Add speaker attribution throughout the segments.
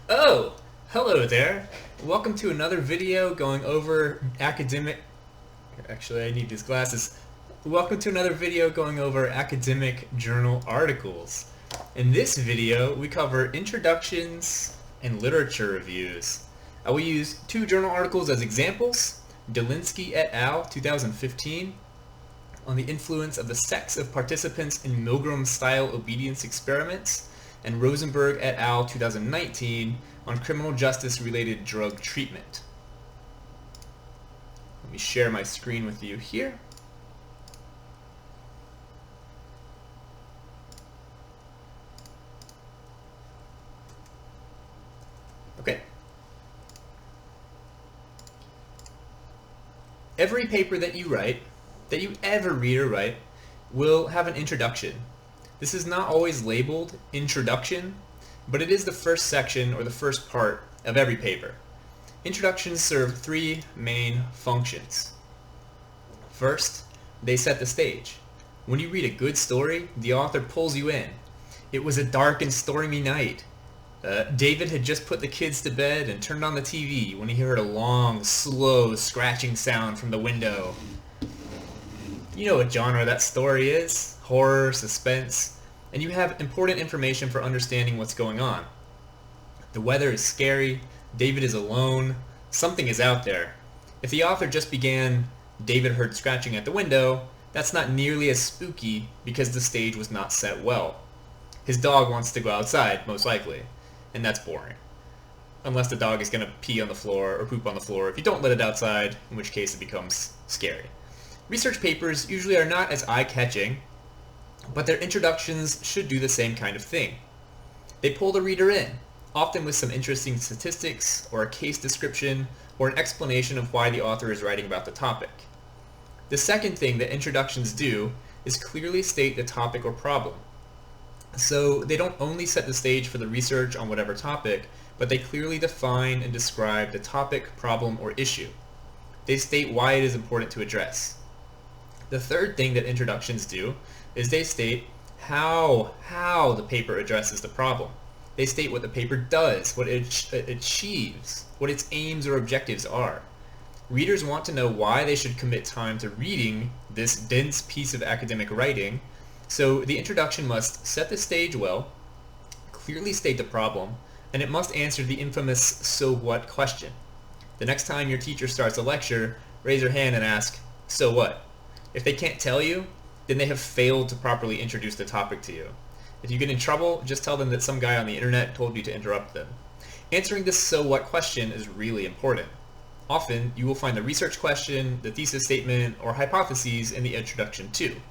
Speaker 1: Oh, hello there. Welcome to another video going over academic... Actually, I need these glasses. Welcome to another video going over academic journal articles. In this video, we cover introductions and literature reviews. I will use two journal articles as examples. Dolinski et al. 2015 on the influence of the sex of participants in Milgram-style obedience experiments, and Rosenberg et al. 2019 on criminal justice-related drug treatment. Let me share my screen with you here. Okay. Every paper that you write, that you ever read or write, will have an introduction. This is not always labeled introduction, but it is the first section or the first part of every paper. Introductions serve three main functions. First, they set the stage. When you read a good story, the author pulls you in. It was a dark and stormy night. David had just put the kids to bed and turned on the TV when he heard a long, slow, scratching sound from the window. You know what genre that story is. Horror, suspense, and you have important information for understanding what's going on. The weather is scary, David is alone, something is out there. If the author just began, David heard scratching at the window, that's not nearly as spooky because the stage was not set well. His dog wants to go outside, most likely, and that's boring. Unless the dog is going to pee on the floor or poop on the floor if you don't let it outside, in which case it becomes scary. Research papers usually are not as eye-catching, but their introductions should do the same kind of thing. They pull the reader in, often with some interesting statistics, or a case description, or an explanation of why the author is writing about the topic. The second thing that introductions do is clearly state the topic or problem. So they don't only set the stage for the research on whatever topic, but they clearly define and describe the topic, problem, or issue. They state why it is important to address. The third thing that introductions do is they state how the paper addresses the problem. They state what the paper does, what it achieves, what its aims or objectives are. Readers want to know why they should commit time to reading this dense piece of academic writing, so the introduction must set the stage well, clearly state the problem, and it must answer the infamous "so what" question. The next time your teacher starts a lecture, raise your hand and ask, "So what?" If they can't tell you, then they have failed to properly introduce the topic to you. If you get in trouble, just tell them that some guy on the internet told you to interrupt them. Answering this "so what" question is really important. Often, you will find the research question, the thesis statement, or hypotheses in the introduction too.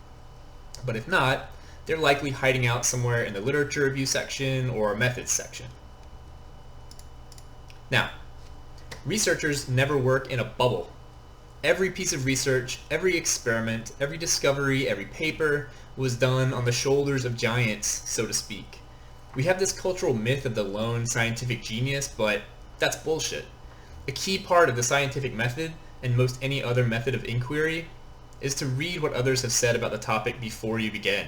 Speaker 1: But if not, they're likely hiding out somewhere in the literature review section or methods section. Now, researchers never work in a bubble. Every piece of research, every experiment, every discovery, every paper was done on the shoulders of giants, so to speak. We have this cultural myth of the lone scientific genius, but that's bullshit. A key part of the scientific method, and most any other method of inquiry, is to read what others have said about the topic before you begin.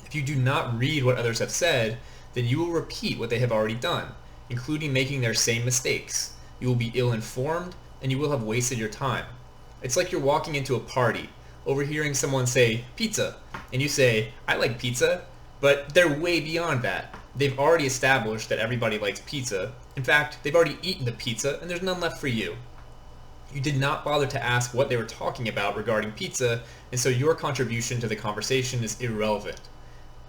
Speaker 1: If you do not read what others have said, then you will repeat what they have already done, including making their same mistakes. You will be ill-informed, and you will have wasted your time. It's like you're walking into a party, overhearing someone say, "pizza," and you say, "I like pizza," but they're way beyond that. They've already established that everybody likes pizza. In fact, they've already eaten the pizza, and there's none left for you. You did not bother to ask what they were talking about regarding pizza, and so your contribution to the conversation is irrelevant.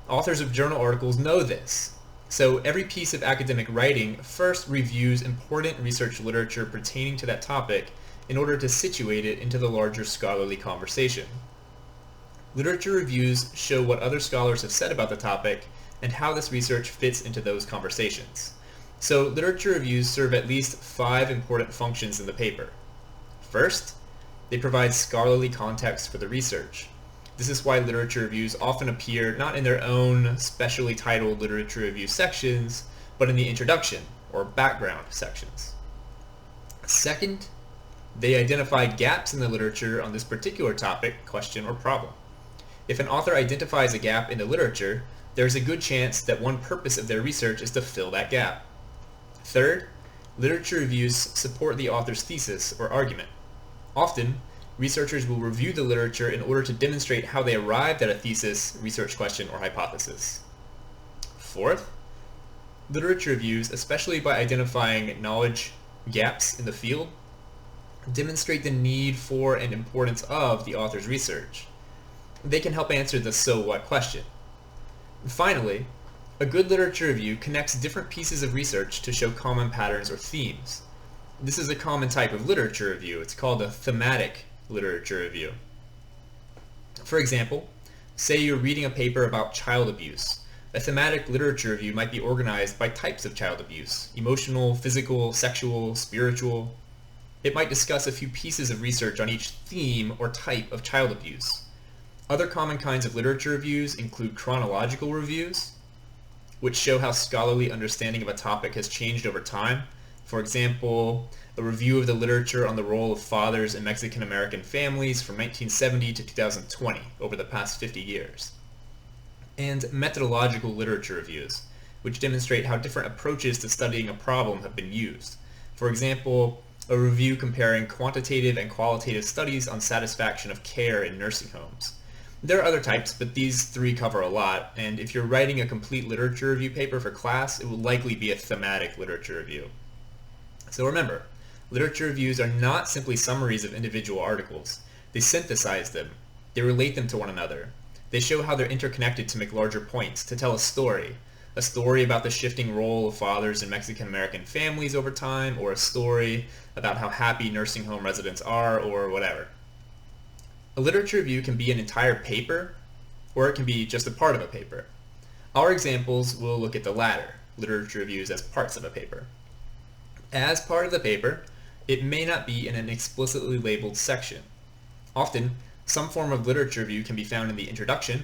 Speaker 1: Authors of journal articles know this. So every piece of academic writing first reviews important research literature pertaining to that topic in order to situate it into the larger scholarly conversation. Literature reviews show what other scholars have said about the topic and how this research fits into those conversations. So literature reviews serve at least 5 important functions in the paper. First, they provide scholarly context for the research. This is why literature reviews often appear not in their own specially titled literature review sections, but in the introduction or background sections. Second, they identify gaps in the literature on this particular topic, question, or problem. If an author identifies a gap in the literature, there is a good chance that one purpose of their research is to fill that gap. Third, literature reviews support the author's thesis or argument. Often, researchers will review the literature in order to demonstrate how they arrived at a thesis, research question, or hypothesis. Fourth, literature reviews, especially by identifying knowledge gaps in the field, demonstrate the need for and importance of the author's research. They can help answer the so what question. Finally, a good literature review connects different pieces of research to show common patterns or themes. This is a common type of literature review. It's called a thematic literature review. For example, say you're reading a paper about child abuse. A thematic literature review might be organized by types of child abuse: emotional, physical, sexual, spiritual. It might discuss a few pieces of research on each theme or type of child abuse. Other common kinds of literature reviews include chronological reviews, which show how scholarly understanding of a topic has changed over time. For example, a review of the literature on the role of fathers in Mexican American families from 1970 to 2020, over the past 50 years. And methodological literature reviews, which demonstrate how different approaches to studying a problem have been used. For example, a review comparing quantitative and qualitative studies on satisfaction of care in nursing homes. There are other types, but these three cover a lot, and if you're writing a complete literature review paper for class, it will likely be a thematic literature review. So remember, literature reviews are not simply summaries of individual articles. They synthesize them. They relate them to one another. They show how they're interconnected to make larger points, to tell a story about the shifting role of fathers in Mexican American families over time, or a story about how happy nursing home residents are, or whatever. A literature review can be an entire paper, or it can be just a part of a paper. Our examples will look at the latter, literature reviews as parts of a paper. As part of the paper, it may not be in an explicitly labeled section. Often, some form of literature review can be found in the introduction.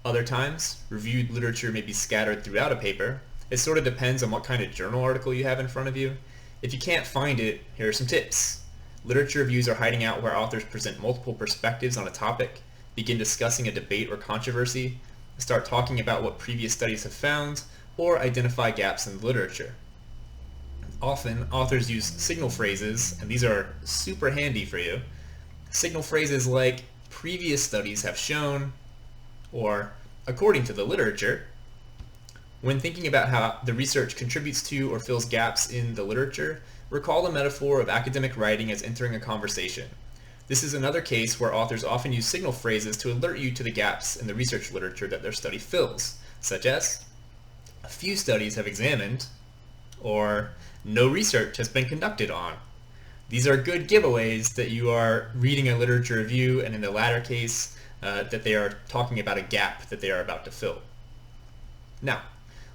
Speaker 1: Other times, reviewed literature may be scattered throughout a paper. It sort of depends on what kind of journal article you have in front of you. If you can't find it, here are some tips. Literature reviews are hiding out where authors present multiple perspectives on a topic, begin discussing a debate or controversy, start talking about what previous studies have found, or identify gaps in the literature. Often, authors use signal phrases, and these are super handy for you. Signal phrases like previous studies have shown, or according to the literature. When thinking about how the research contributes to or fills gaps in the literature, recall the metaphor of academic writing as entering a conversation. This is another case where authors often use signal phrases to alert you to the gaps in the research literature that their study fills, such as, a few studies have examined, or no research has been conducted on. These are good giveaways that you are reading a literature review, and in the latter case, that they are talking about a gap that they are about to fill. Now,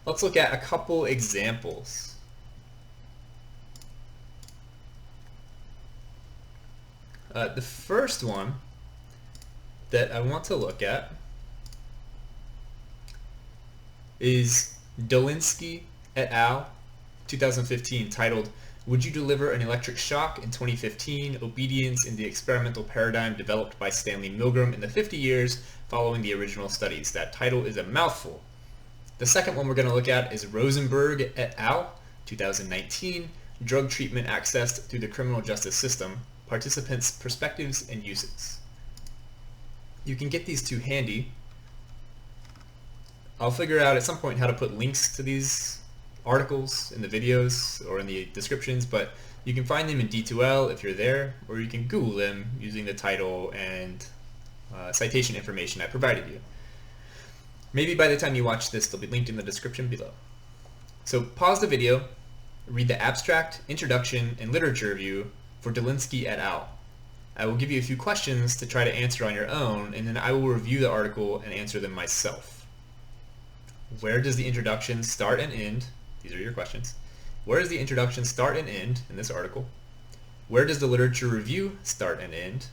Speaker 1: let's look at a couple examples. The first one that I want to look at is Dolinski et al. 2015, titled, "Would You Deliver an Electric Shock in 2015? Obedience in the Experimental Paradigm Developed by Stanley Milgram in the 50 Years Following the Original Studies." That title is a mouthful. The second one we're going to look at is Rosenberg et al. 2019, "Drug Treatment Accessed Through the Criminal Justice System, Participants' Perspectives and Uses." You can get these two handy. I'll figure out at some point how to put links to these articles in the videos or in the descriptions, but you can find them in D2L if you're there, or you can Google them using the title and citation information I provided you. Maybe by the time you watch this, they'll be linked in the description below. So pause the video, read the abstract, introduction, and literature review for Dolinski et al. I will give you a few questions to try to answer on your own, and then I will review the article and answer them myself. Where does the introduction start and end? These are your questions. Where does the introduction start and end in this article? Where does the literature review start and end?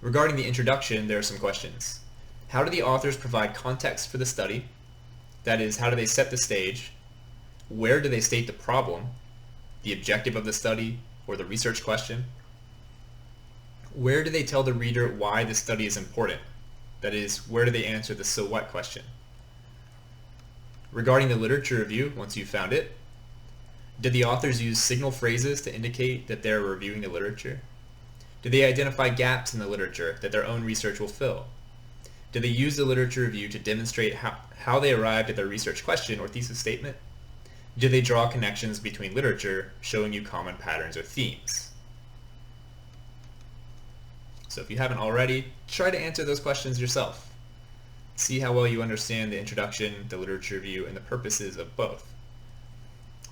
Speaker 1: Regarding the introduction, there are some questions. How do the authors provide context for the study? That is, how do they set the stage? Where do they state the problem, the objective of the study, or the research question? Where do they tell the reader why the study is important? That is, where do they answer the so what question? Regarding the literature review, once you've found it, Did the authors use signal phrases to indicate that they're reviewing the literature? Did they identify gaps in the literature that their own research will fill? Did they use the literature review to demonstrate how they arrived at their research question or thesis statement? Did they draw connections between literature, showing you common patterns or themes? So if you haven't already, try to answer those questions yourself. See how well you understand the introduction, the literature review, and the purposes of both.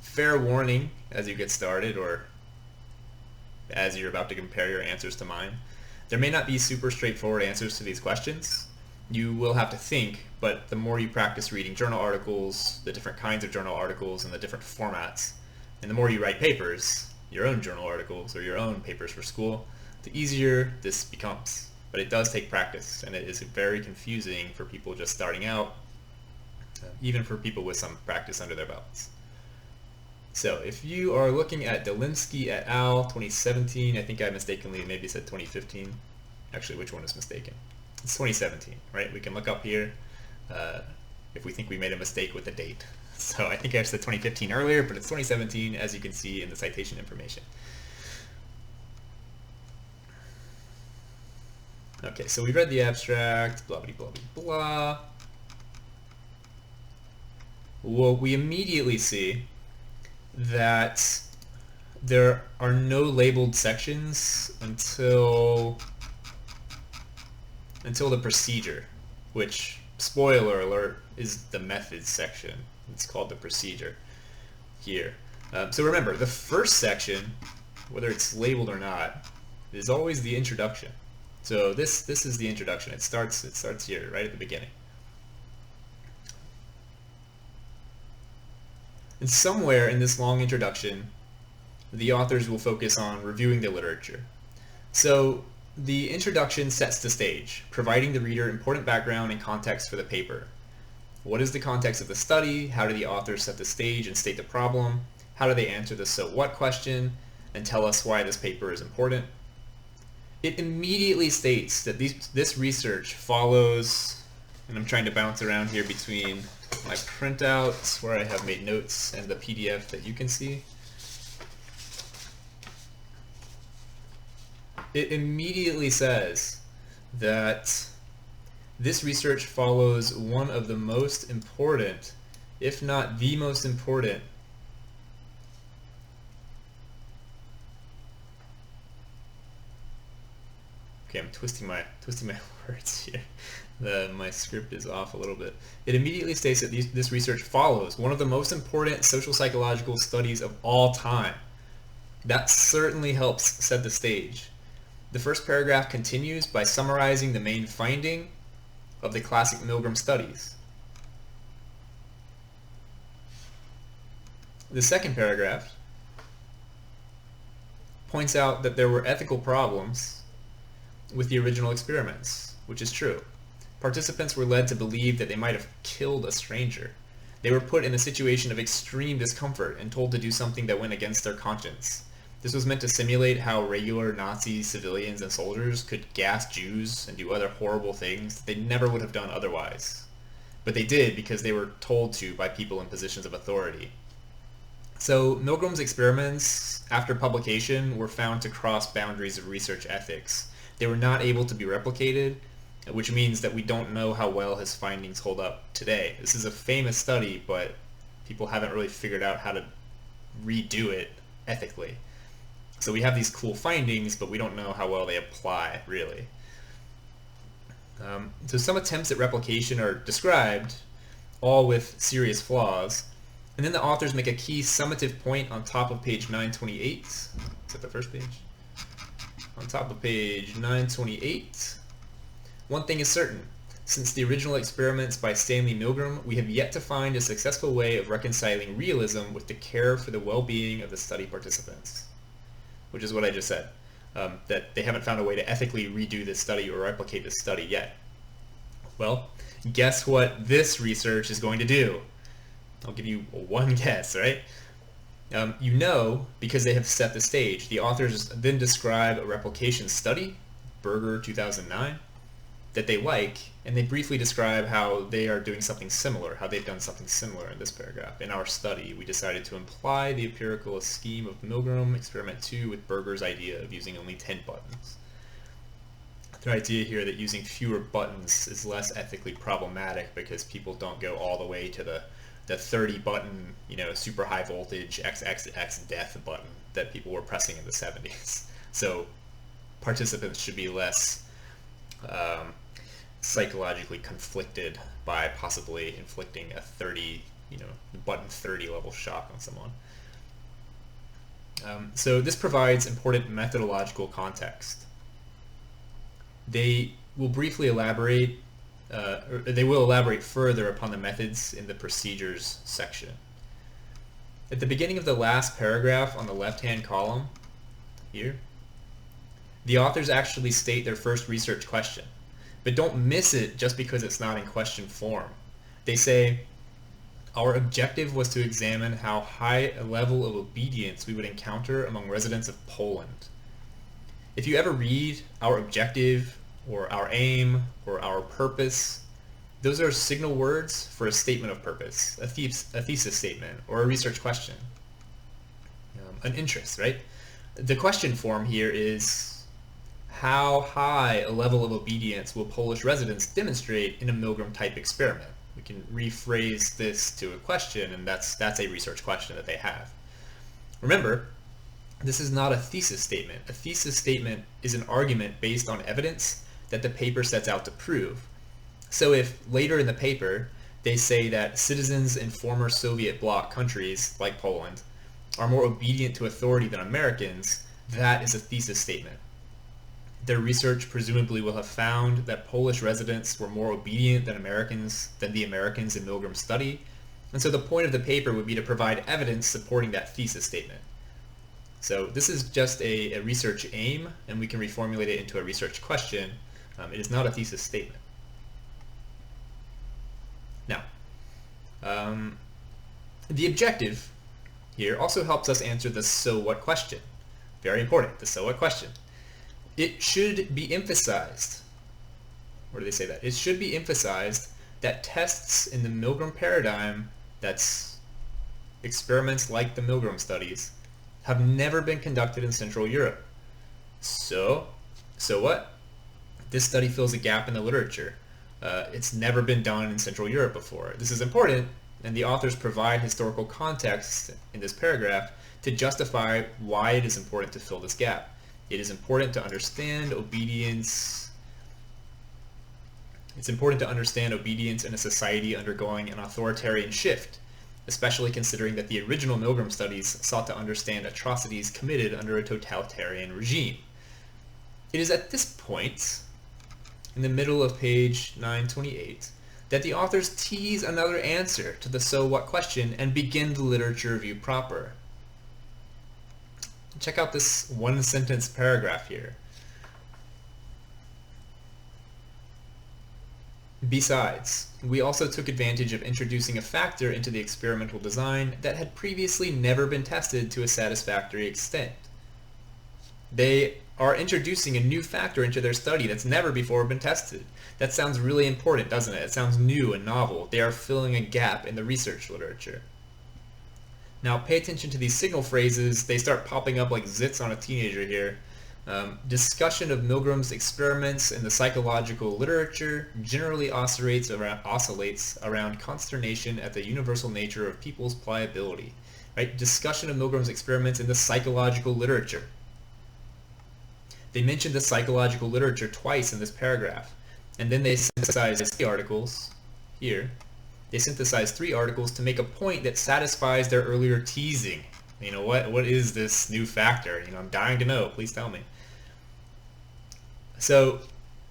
Speaker 1: Fair warning as you get started, or as you're about to compare your answers to mine, there may not be super straightforward answers to these questions. You will have to think, but the more you practice reading journal articles, the different kinds of journal articles, and the different formats, and the more you write papers, your own journal articles or your own papers for school, the easier this becomes. But it does take practice, and it is very confusing for people just starting out, even for people with some practice under their belts. So if you are looking at Dolinski et al. 2017, I think I mistakenly maybe said 2015. Actually, which one is mistaken? It's 2017, right? We can look up here if we think we made a mistake with the date. So I think I said 2015 earlier, but it's 2017, as you can see in the citation information. Okay, so we read the abstract, blah, blah, blah, blah, blah. Well, we immediately see that there are no labeled sections until the procedure, which, spoiler alert, is the methods section. It's called the procedure here. So remember, the first section, whether it's labeled or not, is always the introduction. So this is the introduction. It starts here, right at the beginning. And somewhere in this long introduction, the authors will focus on reviewing the literature. So the introduction sets the stage, providing the reader important background and context for the paper. What is the context of the study? How do the authors set the stage and state the problem? How do they answer the so what question and tell us why this paper is important? It immediately states that this research follows, and I'm trying to bounce around here between my printouts where I have made notes and the PDF that you can see. It immediately says that this research follows one of the most important, if not the most important, okay, I'm twisting my words here. My script is off a little bit. It immediately states that this research follows one of the most important social psychological studies of all time. That certainly helps set the stage. The first paragraph continues by summarizing the main finding of the classic Milgram studies. The second paragraph points out that there were ethical problems with the original experiments, which is true. Participants were led to believe that they might have killed a stranger. They were put in a situation of extreme discomfort and told to do something that went against their conscience. This was meant to simulate how regular Nazi civilians and soldiers could gas Jews and do other horrible things that they never would have done otherwise. But they did because they were told to by people in positions of authority. So Milgram's experiments, after publication, were found to cross boundaries of research ethics. They were not able to be replicated, which means that we don't know how well his findings hold up today. This is a famous study, but people haven't really figured out how to redo it ethically. So we have these cool findings, but we don't know how well they apply, really. So some attempts at replication are described, all with serious flaws, and then the authors make a key summative point on top of page 928. Is that the first page? On top of page 928. One thing is certain. Since the original experiments by Stanley Milgram, we have yet to find a successful way of reconciling realism with the care for the well-being of the study participants. Which is what I just said. That they haven't found a way to ethically redo this study or replicate this study yet. Well, guess what this research is going to do? I'll give you one guess, right? You know, because they have set the stage. The authors then describe a replication study, Berger 2009, that they like, and they briefly describe how they are doing something similar, how they've done something similar in this paragraph. In our study, we decided to imply the empirical scheme of Milgram, experiment 2, with Berger's idea of using only 10 buttons. The idea here that using fewer buttons is less ethically problematic because people don't go all the way to the 30 button, super high voltage XXX death button that people were pressing in the 70s. So participants should be less psychologically conflicted by possibly inflicting a 30, button 30 level shock on someone. So this provides important methodological context. They will briefly elaborate, they will elaborate further upon the methods in the procedures section. At the beginning of the last paragraph on the left-hand column, here, the authors actually state their first research question, but don't miss it just because it's not in question form. They say, our objective was to examine how high a level of obedience we would encounter among residents of Poland. If you ever read our objective, or our aim, or our purpose, those are signal words for a statement of purpose, a thesis statement, or a research question. An interest, right? The question form here is, how high a level of obedience will Polish residents demonstrate in a Milgram-type experiment? We can rephrase this to a question, and that's a research question that they have. Remember, this is not a thesis statement. A thesis statement is an argument based on evidence that the paper sets out to prove. So if later in the paper they say that citizens in former Soviet bloc countries, like Poland, are more obedient to authority than Americans, that is a thesis statement. Their research presumably will have found that Polish residents were more obedient than the Americans in Milgram's study, and so the point of the paper would be to provide evidence supporting that thesis statement. So this is just a research aim, and we can reformulate it into a research question. It is not a thesis statement. Now, the objective here also helps us answer the so what question. Very important, the so what question. It should be emphasized, where do they say that? It should be emphasized that tests in the Milgram paradigm, that's experiments like the Milgram studies, have never been conducted in Central Europe. So what? This study fills a gap in the literature. It's never been done in Central Europe before. This is important, and the authors provide historical context in this paragraph to justify why it is important to fill this gap. It is important to understand obedience. It's important to understand obedience in a society undergoing an authoritarian shift, especially considering that the original Milgram studies sought to understand atrocities committed under a totalitarian regime. It is at this point, in the middle of page 928, that the authors tease another answer to the so what question and begin the literature review proper. Check out this one sentence paragraph here. Besides, we also took advantage of introducing a factor into the experimental design that had previously never been tested to a satisfactory extent. They are introducing a new factor into their study that's never before been tested. That sounds really important, doesn't it? It sounds new and novel. They are filling a gap in the research literature. Now pay attention to these signal phrases. They start popping up like zits on a teenager here. Discussion of Milgram's experiments in the psychological literature generally oscillates around consternation at the universal nature of people's pliability. Right? Discussion of Milgram's experiments in the psychological literature. They mention the psychological literature twice in this paragraph, and then they synthesize 3 articles here. They synthesize 3 articles to make a point that satisfies their earlier teasing. What is this new factor? I'm dying to know. Please tell me. So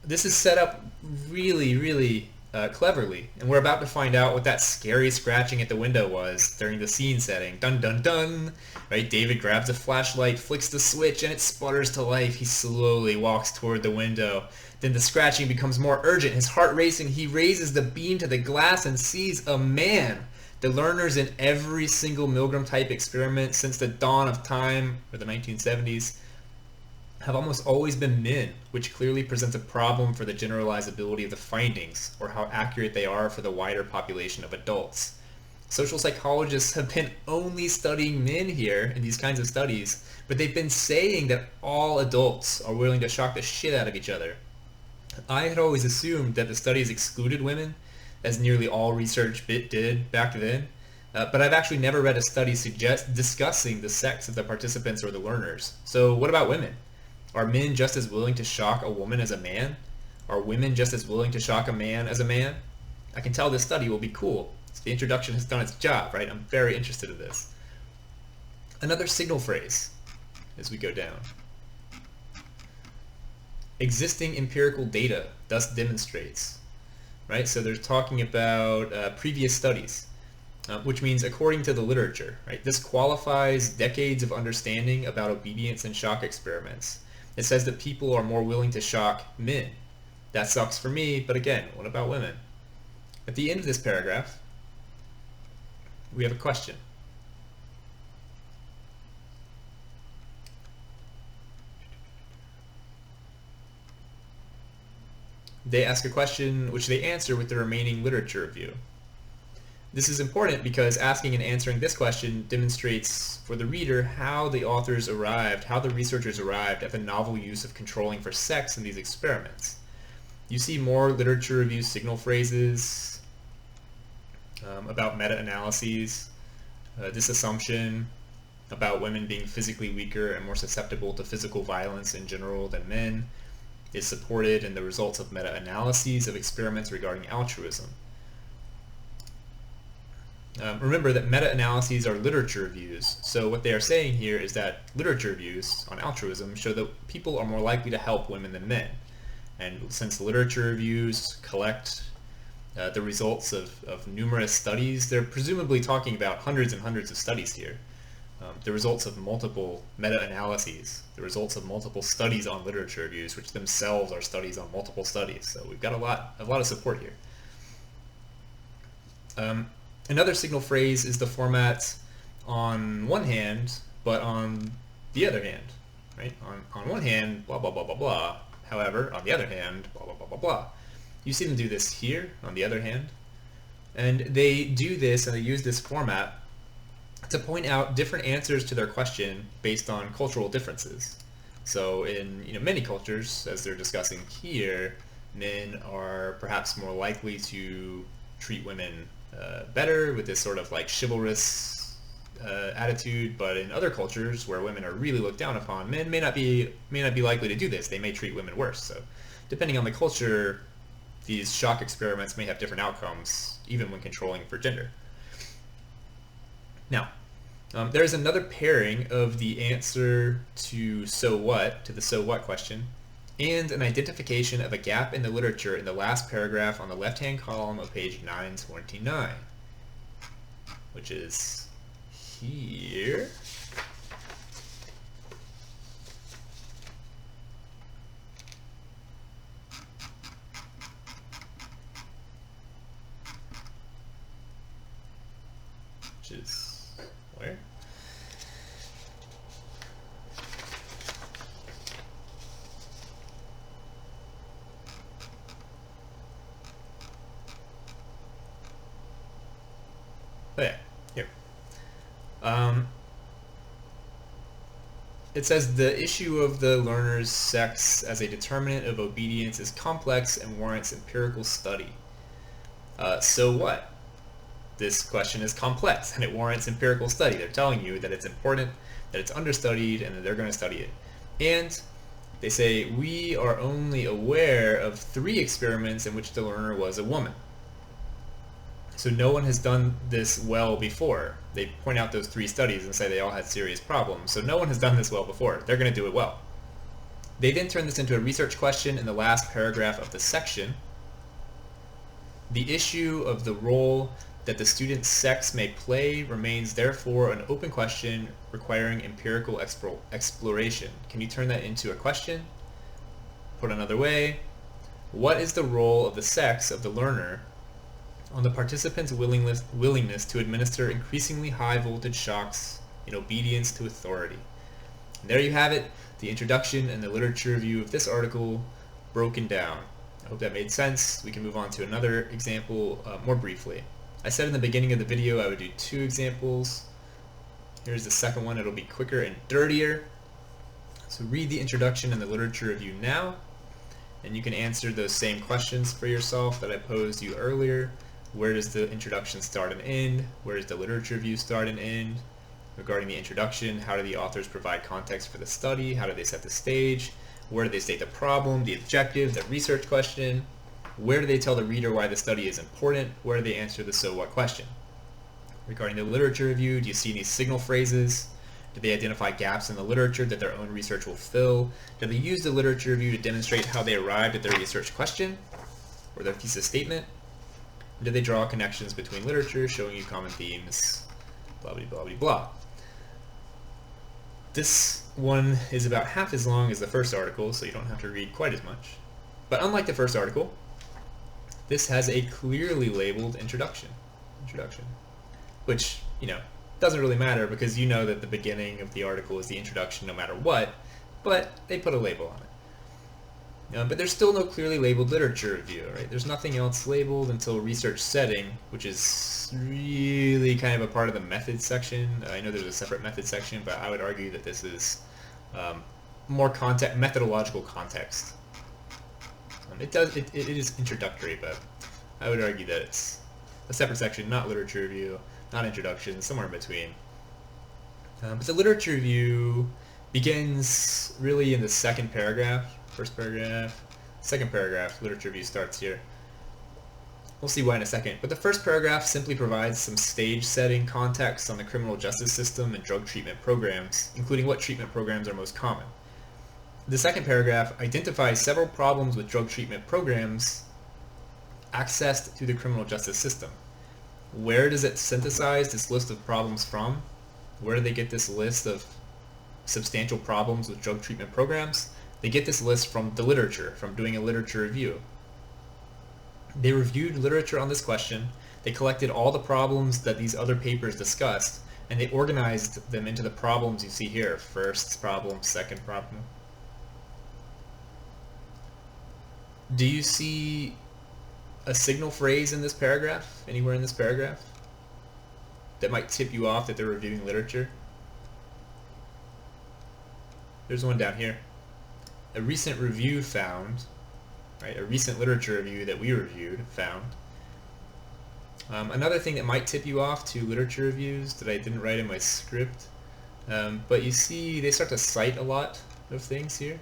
Speaker 1: this is set up really, really cleverly, and we're about to find out what that scary scratching at the window was during the scene setting. Dun dun dun! Right? David grabs a flashlight, flicks the switch, and it sputters to life. He slowly walks toward the window. Then the scratching becomes more urgent. His heart racing. He raises the beam to the glass and sees a man. The learners in every single Milgram-type experiment since the dawn of time, or the 1970s, have almost always been men, which clearly presents a problem for the generalizability of the findings, or how accurate they are for the wider population of adults. Social psychologists have been only studying men here in these kinds of studies, but they've been saying that all adults are willing to shock the shit out of each other. I had always assumed that the studies excluded women, as nearly all research did back then, but I've actually never read a study discussing the sex of the participants or the learners. So what about women? Are men just as willing to shock a woman as a man? Are women just as willing to shock a man as a man? I can tell this study will be cool. The introduction has done its job, right? I'm very interested in this. Another signal phrase as we go down. Existing empirical data thus demonstrates, right? So they're talking about previous studies, which means according to the literature, right? This qualifies decades of understanding about obedience and shock experiments. It says that people are more willing to shock men. That sucks for me, but again, what about women? At the end of this paragraph, we have a question. They ask a question which they answer with the remaining literature review. This is important because asking and answering this question demonstrates for the reader how the authors arrived, how the researchers arrived at the novel use of controlling for sex in these experiments. You see more literature review signal phrases about meta-analyses, this assumption about women being physically weaker and more susceptible to physical violence in general than men is supported in the results of meta-analyses of experiments regarding altruism. Remember that meta-analyses are literature reviews, so what they are saying here is that literature reviews on altruism show that people are more likely to help women than men. And since literature reviews collect the results of numerous studies, they're presumably talking about hundreds and hundreds of studies here. The results of multiple meta-analyses, the results of multiple studies on literature reviews, which themselves are studies on multiple studies. So we've got a lot of support here. Another signal phrase is the format on one hand, but on the other hand, right? On one hand, blah, blah, blah, blah, blah. However, on the other hand, blah, blah, blah, blah, blah. You see them do this here, on the other hand. And they do this, and they use this format to point out different answers to their question based on cultural differences. So in many cultures, as they're discussing here, men are perhaps more likely to treat women better with this sort of like chivalrous attitude, but in other cultures where women are really looked down upon, men may not be likely to do this. They may treat women worse. So depending on the culture, these shock experiments may have different outcomes, even when controlling for gender. Now, there is another pairing of the answer to the so what question, and an identification of a gap in the literature in the last paragraph on the left-hand column of page 929, which is here. Which is where? Oh yeah, here. It says the issue of the learner's sex as a determinant of obedience is complex and warrants empirical study. So what? This question is complex and it warrants empirical study. They're telling you that it's important, that it's understudied, and that they're going to study it. And they say, we are only aware of 3 experiments in which the learner was a woman. So no one has done this well before. They point out those 3 studies and say they all had serious problems. So no one has done this well before. They're going to do it well. They then turn this into a research question in the last paragraph of the section. The issue of the role that the student's sex may play remains therefore an open question requiring empirical exploration. Can you turn that into a question? Put another way, what is the role of the sex of the learner on the participant's willingness to administer increasingly high voltage shocks in obedience to authority? And there you have it, the introduction and the literature review of this article broken down. I hope that made sense. We can move on to another example more briefly. I said in the beginning of the video I would do 2 examples. Here's the second one. It'll be quicker and dirtier. So read the introduction and the literature review now, and you can answer those same questions for yourself that I posed you earlier. Where does the introduction start and end? Where does the literature review start and end? Regarding the introduction, how do the authors provide context for the study? How do they set the stage? Where do they state the problem, the objective, the research question? Where do they tell the reader why the study is important? Where do they answer the so what question? Regarding the literature review, do you see any signal phrases? Do they identify gaps in the literature that their own research will fill? Do they use the literature review to demonstrate how they arrived at their research question or their thesis statement? Do they draw connections between literature, showing you common themes, blah, blah, blah, blah, blah. This one is about half as long as the first article, so you don't have to read quite as much. But unlike the first article, this has a clearly labeled introduction, which, doesn't really matter because you know that the beginning of the article is the introduction no matter what, but they put a label on it. But there's still no clearly labeled literature review, right? There's nothing else labeled until research setting, which is really kind of a part of the methods section. I know there's a separate methods section, but I would argue that this is more methodological context. It is introductory, but I would argue that it's a separate section, not literature review, not introduction, somewhere in between. But the literature review begins really in the second paragraph. First paragraph, second paragraph, literature review starts here. We'll see why in a second, but the first paragraph simply provides some stage setting context on the criminal justice system and drug treatment programs, including what treatment programs are most common. The second paragraph identifies several problems with drug treatment programs accessed through the criminal justice system. Where does it synthesize this list of problems from? Where do they get this list of substantial problems with drug treatment programs? They get this list from the literature, from doing a literature review. They reviewed literature on this question, they collected all the problems that these other papers discussed, and they organized them into the problems you see here. First problem, second problem. Do you see a signal phrase in this paragraph, anywhere in this paragraph, that might tip you off that they're reviewing literature? There's one down here. A recent review found, right, a recent literature review that we reviewed found. Another thing that might tip you off to literature reviews that I didn't write in my script, but you see they start to cite a lot of things here.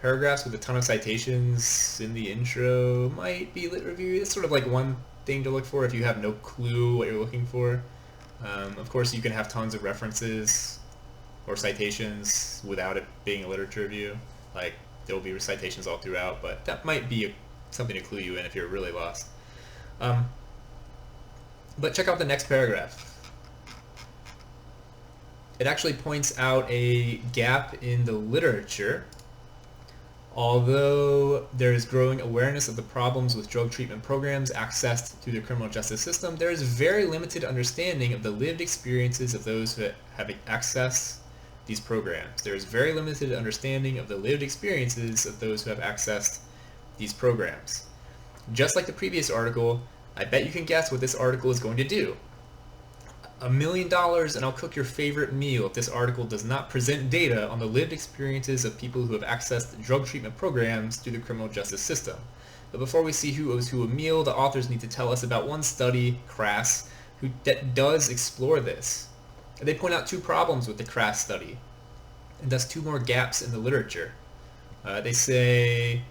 Speaker 1: Paragraphs with a ton of citations in the intro might be lit review. It's sort of like one thing to look for if you have no clue what you're looking for. Of course, you can have tons of references or citations without it being a literature review. Like, there will be citations all throughout, but that might be something to clue you in if you're really lost. But check out the next paragraph. It actually points out a gap in the literature. Although there is growing awareness of the problems with drug treatment programs accessed through the criminal justice system, there is very limited understanding of the lived experiences of those who have accessed these programs. There is very limited understanding of the lived experiences of those who have accessed these programs. Just like the previous article, I bet you can guess what this article is going to do. $1 million and I'll cook your favorite meal if this article does not present data on the lived experiences of people who have accessed drug treatment programs through the criminal justice system. But before we see who owes who a meal, the authors need to tell us about one study, Crass, that does explore this. They point out 2 problems with the Crass study, and thus 2 more gaps in the literature. They say,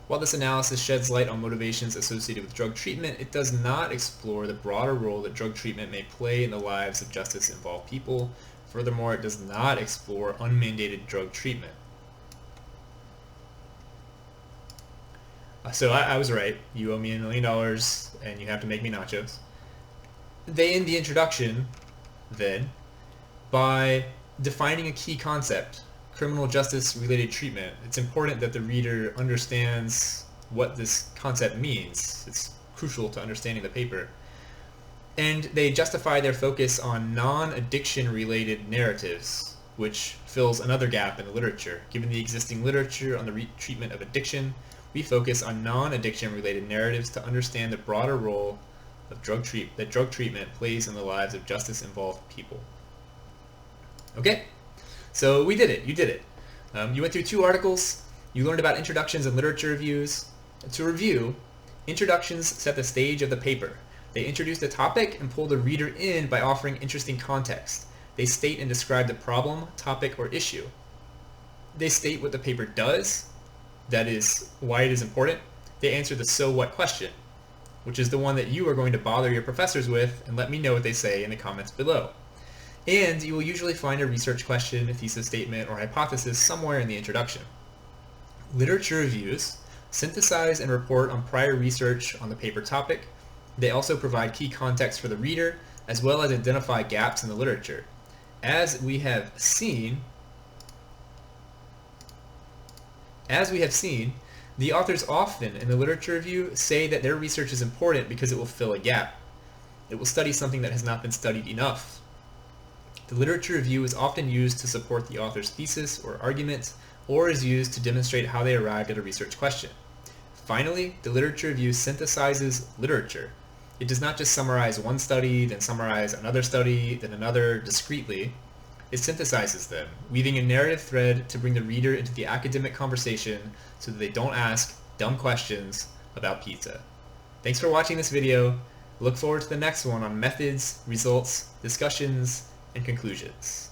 Speaker 1: while this analysis sheds light on motivations associated with drug treatment, it does not explore the broader role that drug treatment may play in the lives of justice-involved people. Furthermore, it does not explore unmandated drug treatment. So I was right. You owe me $1 million, and you have to make me nachos. They end the introduction, then, by defining a key concept, criminal justice-related treatment. It's important that the reader understands what this concept means. It's crucial to understanding the paper. And they justify their focus on non-addiction related narratives, which fills another gap in the literature. Given the existing literature on the treatment of addiction, we focus on non-addiction related narratives to understand the broader role of drug treatment plays in the lives of justice-involved people. Okay, so we did it. You did it. You went through 2 articles. You learned about introductions and literature reviews. To review, introductions set the stage of the paper. They introduce the topic and pull the reader in by offering interesting context. They state and describe the problem, topic, or issue. They state what the paper does, that is, why it is important. They answer the so what question, which is the one that you are going to bother your professors with, and let me know what they say in the comments below. And you will usually find a research question, a thesis statement, or hypothesis somewhere in the introduction. Literature reviews synthesize and report on prior research on the paper topic. They also provide key context for the reader, as well as identify gaps in the literature. As we have seen, the authors often in the literature review say that their research is important because it will fill a gap. It will study something that has not been studied enough. The literature review is often used to support the author's thesis or argument, or is used to demonstrate how they arrived at a research question. Finally, the literature review synthesizes literature. It does not just summarize one study, then summarize another study, then another discretely. It synthesizes them, weaving a narrative thread to bring the reader into the academic conversation so that they don't ask dumb questions about pizza. Thanks for watching this video. Look forward to the next one on methods, results, discussions, and conclusions.